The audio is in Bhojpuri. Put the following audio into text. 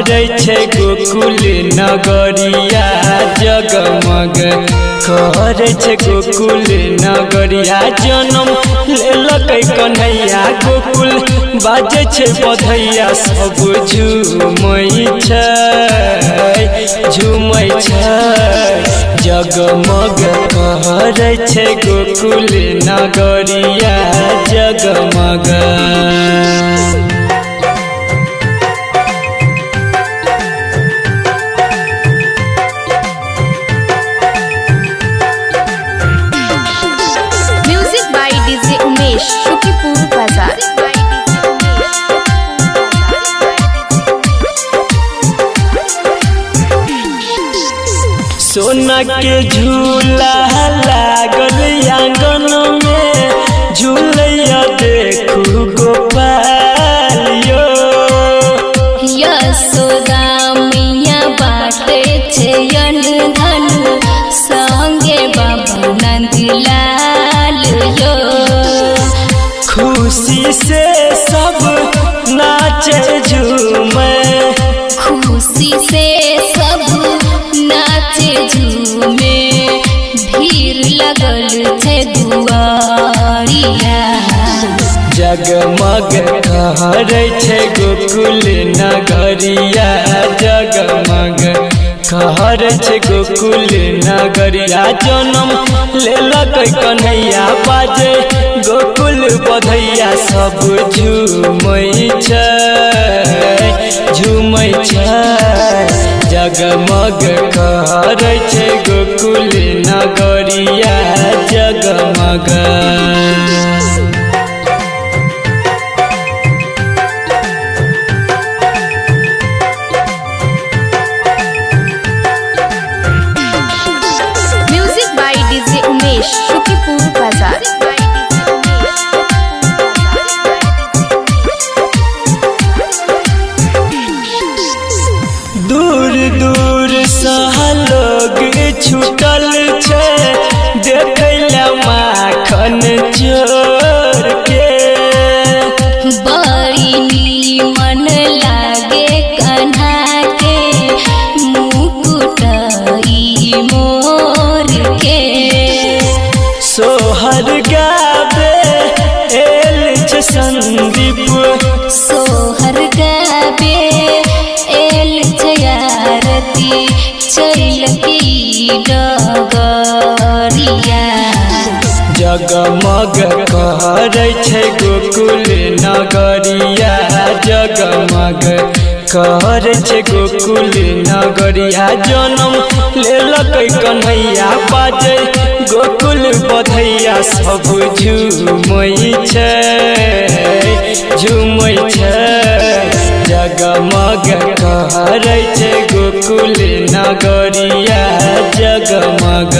कहरै छै गोकुल नगरिया जगमग कहरै छै गोकुल नगरिया जनम लेलकै कन्हैया गोकुल बाजै छै बधैया सब झूमै छै जगमग कहरै छै गोकुल नगरिया जगमग। शुकीपुर बाजार। सोना के झूला लागल आंगन में झूलैया देखू गोपाल यो यशोदा मैया बाटे छे धन संगे बाबा नंदलाल यो खुशी से सब नाचे झूमे खुशी से सब नाचे झूमे भीड़ लगल छे दुआरिया जगमग कहरै छै गोकुल नगरिया जगमग कहरै छै गोकुल नगरिया जनम लेलकै कन्हैया बाजे गोकुल बधैया सब झूमै छै जगमग कहरै छै गोकुल नगरिया जगमग। शुकीपुर बाजार। दूर दूर से लोग छूटल छे देखैला माखन चोर के बड़ी नीमन लागे कन्हा के मुकुटई मोर के सोहर गावे एल छ संदीप सोहर गावे एल छयारती चल की डगरिया जगमग कहरै छै गोकुल नगरिया जगमग कहरै छै गोकुल नगरिया जनम लेलकै कन्हैया बाजे गोकुल बधैया सब झूमै छै जगमग कहरै छै गोकुल नगरिया जगमग।